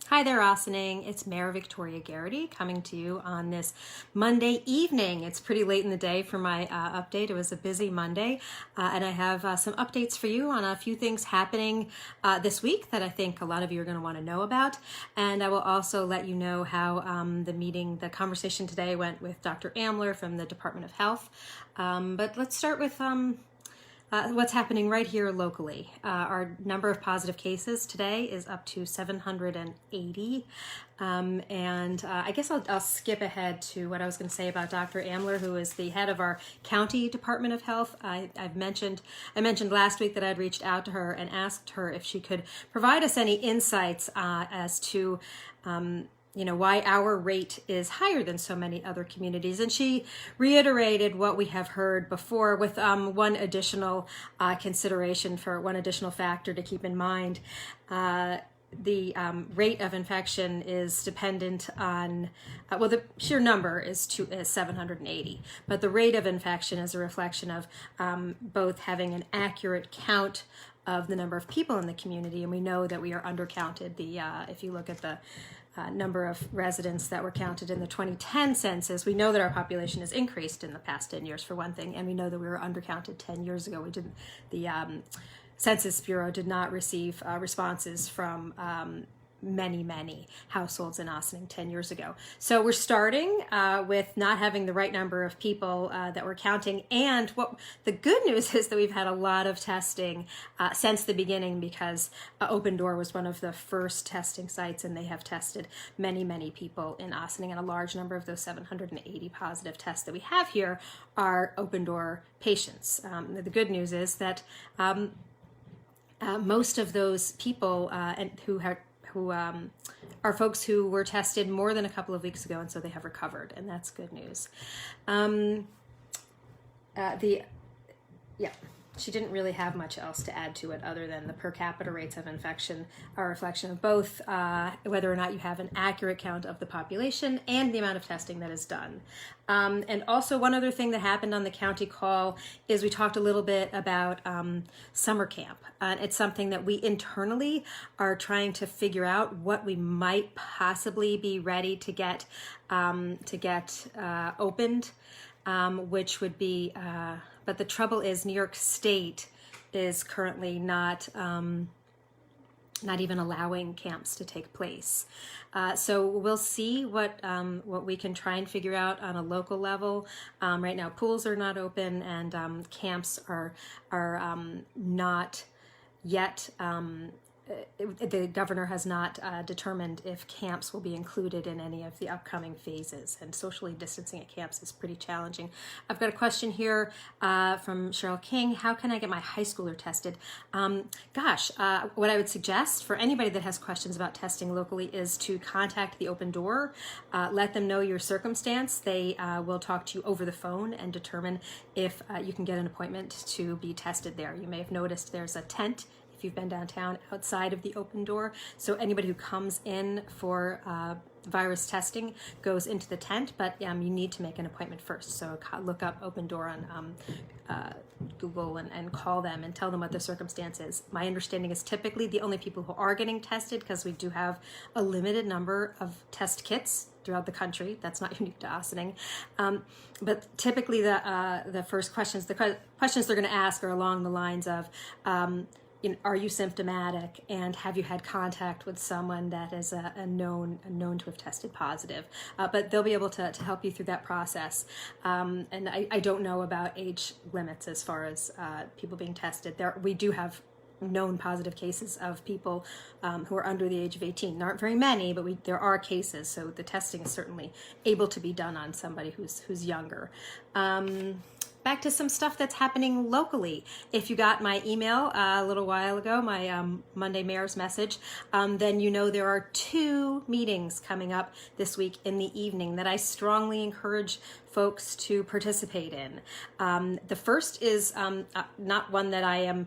Hi there, Austining. It's Mayor Victoria Gearity coming to you on this Monday evening. It's pretty late in the day for my update. It was a busy Monday, and I have some updates for you on a few things happening this week that I think a lot of you are going to want to know about. And I will also let you know how the conversation today went with Dr. Amler from the Department of Health. But let's start with what's happening right here locally. Our number of positive cases today is up to 780. I guess I'll skip ahead to what I was going to say about Dr. Amler, who is the head of our county Department of Health. I mentioned last week that I'd reached out to her and asked her if she could provide us any insights as to why our rate is higher than so many other communities. And she reiterated what we have heard before with one additional consideration for one additional factor to keep in mind. The rate of infection is dependent on, the sheer number is 780, but the rate of infection is a reflection of both having an accurate count of the number of people in the community, and we know that we are undercounted. If you look at the number of residents that were counted in the 2010 census, we know that our population has increased in the past 10 years, for one thing, and we know that we were undercounted 10 years ago. The Census Bureau did not receive responses from many households in Austining 10 years ago. So we're starting with not having the right number of people that we're counting. And what the good news is that we've had a lot of testing since the beginning, because Open Door was one of the first testing sites, and they have tested many people in Austining, and a large number of those 780 positive tests that we have here are Open Door patients. The good news is that most of those people who are folks who were tested more than a couple of weeks ago, and so they have recovered, and that's good news. She didn't really have much else to add to it other than the per capita rates of infection are a reflection of both whether or not you have an accurate count of the population and the amount of testing that is done. And also, one other thing that happened on the county call is we talked a little bit about summer camp. It's something that we internally are trying to figure out what we might possibly be ready to get opened, which would be. But the trouble is, New York State is currently not even allowing camps to take place. So we'll see what we can try and figure out on a local level. Right now, pools are not open, and camps are not yet. The governor has not determined if camps will be included in any of the upcoming phases, and socially distancing at camps is pretty challenging. I've got a question here from Cheryl King. How can I get my high schooler tested? What I would suggest for anybody that has questions about testing locally is to contact the Open Door. Let them know your circumstance. They will talk to you over the phone and determine if you can get an appointment to be tested there. You may have noticed there's a tent if you've been downtown outside of the Open Door. So anybody who comes in for virus testing goes into the tent, but you need to make an appointment first. So look up Open Door on Google and call them and tell them what the circumstance is. My understanding is typically the only people who are getting tested, because we do have a limited number of test kits throughout the country. That's not unique to Austining. But typically the first questions, the questions they're going to ask are along the lines of, are you symptomatic, and have you had contact with someone that is known to have tested positive? But they'll be able to help you through that process. And I don't know about age limits as far as people being tested. We do have known positive cases of people who are under the age of 18. There aren't very many, but there are cases, so the testing is certainly able to be done on somebody who's younger. Back to some stuff that's happening locally. If you got my email a little while ago, my Monday Mayor's message, then you know there are 2 meetings coming up this week in the evening that I strongly encourage folks to participate in. The first is not one that I am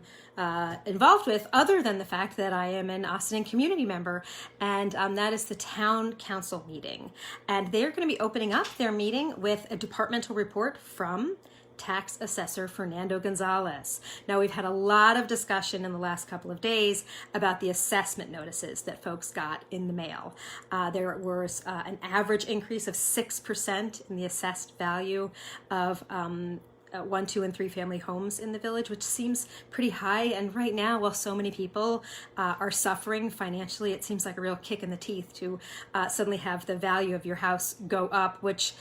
involved with, other than the fact that I am an Austining community member, and that is the town council meeting. And they're going to be opening up their meeting with a departmental report from Tax Assessor Fernando Gonzalez. Now, we've had a lot of discussion in the last couple of days about the assessment notices that folks got in the mail. There was an average increase of 6% in the assessed value of 1, 2, and 3 family homes in the village, which seems pretty high. And right now, while so many people are suffering financially, it seems like a real kick in the teeth to suddenly have the value of your house go up, which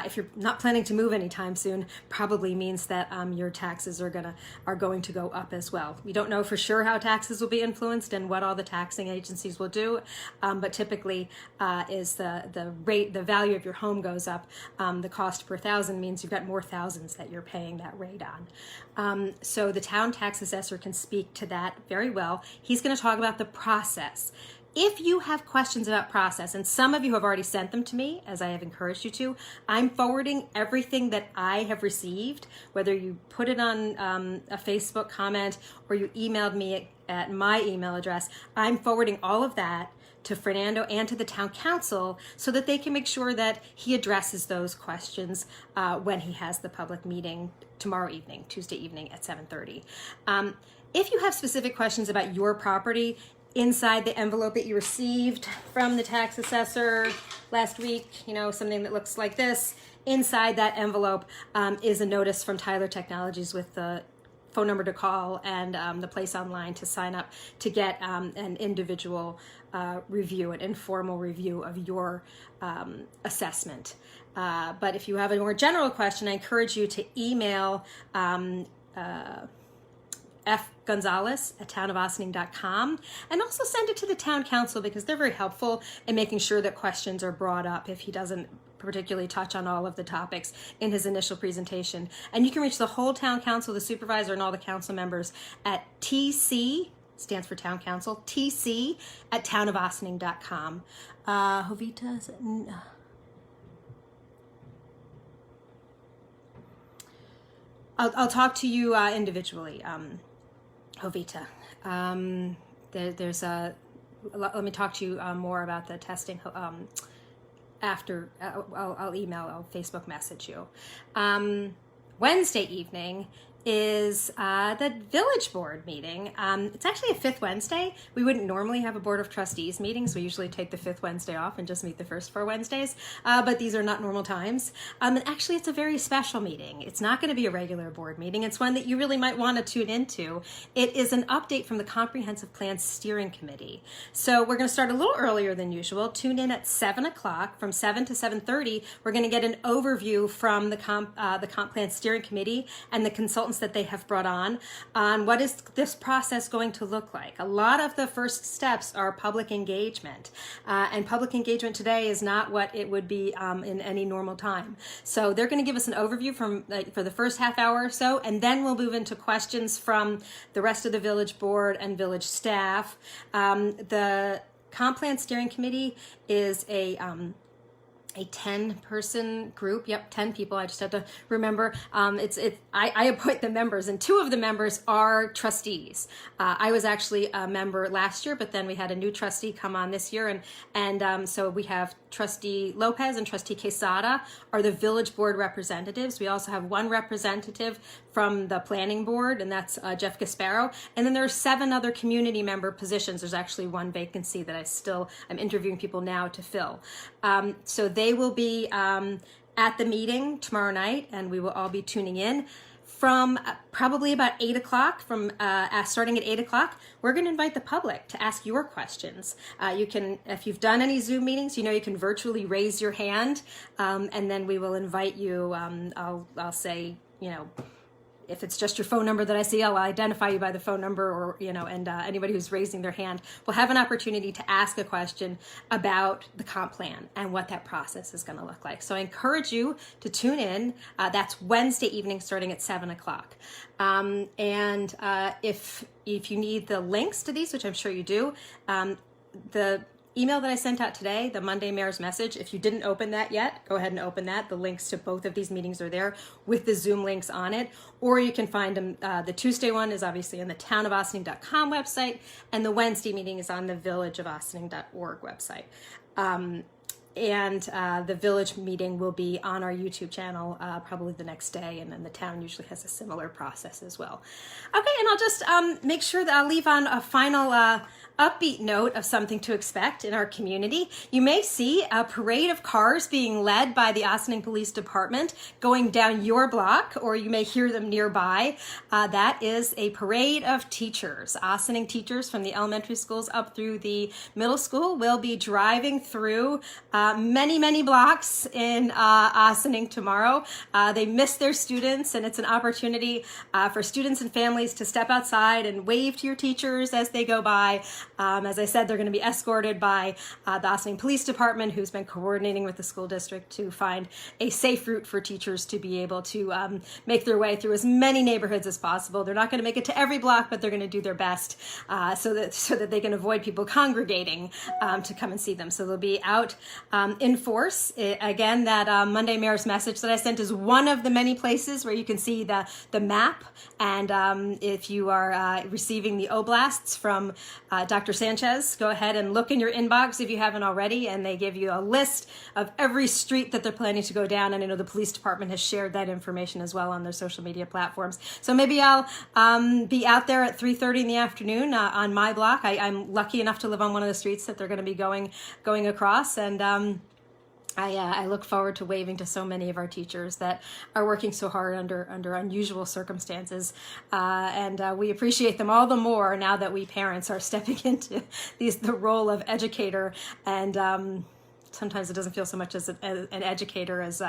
if you're not planning to move anytime soon, probably means that your taxes are going to go up as well. We don't know for sure how taxes will be influenced and what all the taxing agencies will do, but typically is the value of your home goes up, the cost per thousand means you've got more thousands that you're paying that rate on. So the town tax assessor can speak to that very well. He's going to talk about the process. If you have questions about process, and some of you have already sent them to me, as I have encouraged you to, I'm forwarding everything that I have received, whether you put it on a Facebook comment or you emailed me at my email address. I'm forwarding all of that to Fernando and to the town council so that they can make sure that he addresses those questions when he has the public meeting tomorrow evening, Tuesday evening at 7:30. If you have specific questions about your property, inside the envelope that you received from the tax assessor last week, something that looks like this, inside that envelope is a notice from Tyler Technologies with the phone number to call and the place online to sign up to get an individual review, an informal review of your assessment. But if you have a more general question, I encourage you to email fgonzalez@townofaustining.com and also send it to the town council because they're very helpful in making sure that questions are brought up if he doesn't particularly touch on all of the topics in his initial presentation. And you can reach the whole town council, the supervisor, and all the council members at TC, stands for town council, TC@townofaustining.com. Jovita, is it? I'll talk to you individually, Jovita. Let me talk to you more about the testing after. I'll email, I'll Facebook message you. Wednesday evening is the village board meeting. It's actually a 5th Wednesday. We wouldn't normally have a board of trustees meetings. We usually take the 5th Wednesday off and just meet the first 4 Wednesdays, but these are not normal times. And actually, it's a very special meeting. It's not going to be a regular board meeting. It's one that you really might want to tune into. It is an update from the Comprehensive Plan Steering Committee. So we're going to start a little earlier than usual. Tune in at 7 o'clock. From 7 to 7:30, we're going to get an overview from the Comp Plan Steering Committee and the consultants that they have brought on what is this process going to look like. A lot of the first steps are public engagement, and public engagement today is not what it would be in any normal time. So they're going to give us an overview for the first half hour or so, and then we'll move into questions from the rest of the village board and village staff. The Comp Plan Steering Committee is a 10-person group. Yep, 10 people. I just have to remember. I appoint the members, and 2 of the members are trustees. I was actually a member last year, but then we had a new trustee come on this year, and so we have Trustee Lopez and Trustee Quesada are the village board representatives. We also have 1 representative from the planning board, and that's Jeff Gasparo. And then there are 7 other community member positions. There's actually 1 vacancy that I'm interviewing people now to fill. So they will be at the meeting tomorrow night, and we will all be tuning in from probably about 8 o'clock. Starting at 8 o'clock, we're going to invite the public to ask your questions. You can, if you've done any Zoom meetings, you can virtually raise your hand, and then we will invite you. I'll say, if it's just your phone number that I see, I'll identify you by the phone number, or and anybody who's raising their hand will have an opportunity to ask a question about the comp plan and what that process is going to look like. So I encourage you to tune in. That's Wednesday evening, starting at 7 o'clock. And if you need the links to these, which I'm sure you do, the email that I sent out today, the Monday Mayor's Message, if you didn't open that yet, go ahead and open that. The links to both of these meetings are there with the Zoom links on it, or you can find them. The Tuesday one is obviously on the townofaustining.com website, and the Wednesday meeting is on the villageofaustining.org website. and the village meeting will be on our YouTube channel probably the next day, and then the town usually has a similar process as well. Okay, and I'll just make sure that I'll leave on a final upbeat note of something to expect in our community. You may see a parade of cars being led by the Ossining Police Department going down your block, or you may hear them nearby. That is a parade of teachers. Ossining teachers from the elementary schools up through the middle school will be driving through many blocks in Ossining tomorrow. They miss their students, and it's an opportunity for students and families to step outside and wave to your teachers as they go by. As I said, they're going to be escorted by the Ossining Police Department, who's been coordinating with the school district to find a safe route for teachers to be able to make their way through as many neighborhoods as possible. They're not going to make it to every block, but they're going to do their best so that they can avoid people congregating to come and see them. So they'll be out in force. Again, that Monday Mayor's message that I sent is one of the many places where you can see the map. And if you are receiving the oblasts from Dr. Sanchez, go ahead and look in your inbox if you haven't already, and they give you a list of every street that they're planning to go down. And I know the police department has shared that information as well on their social media platforms. So maybe I'll be out there at 3:30 in the afternoon on my block. I'm lucky enough to live on one of the streets that they're going to be going across, and I look forward to waving to so many of our teachers that are working so hard under unusual circumstances, and we appreciate them all the more now that we parents are stepping into the role of educator. And sometimes it doesn't feel so much as an educator as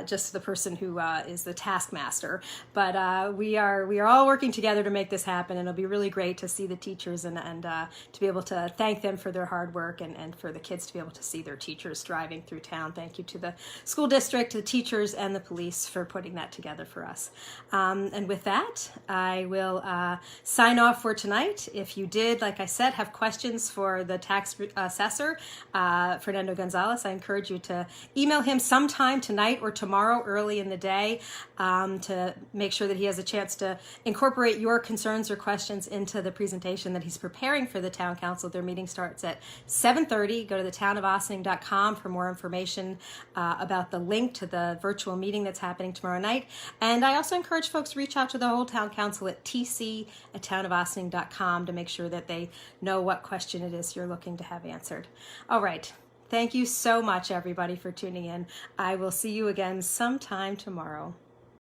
just the person who is the taskmaster. But we are all working together to make this happen, and it'll be really great to see the teachers and to be able to thank them for their hard work, and for the kids to be able to see their teachers driving through town. Thank you to the school district, the teachers, and the police for putting that together for us. And with that, I will sign off for tonight. If you did, like I said, have questions for the tax assessor, Fernando Gonzalez, I encourage you to email him sometime tonight or tomorrow early in the day to make sure that he has a chance to incorporate your concerns or questions into the presentation that he's preparing for the town council. Their meeting starts at 7:30. Go to thetownofOssining.com for more information about the link to the virtual meeting that's happening tomorrow night. And I also encourage folks to reach out to the whole town council at tc@townofOssining.com to make sure that they know what question it is you're looking to have answered. All right. Thank you so much, everybody, for tuning in. I will see you again sometime tomorrow.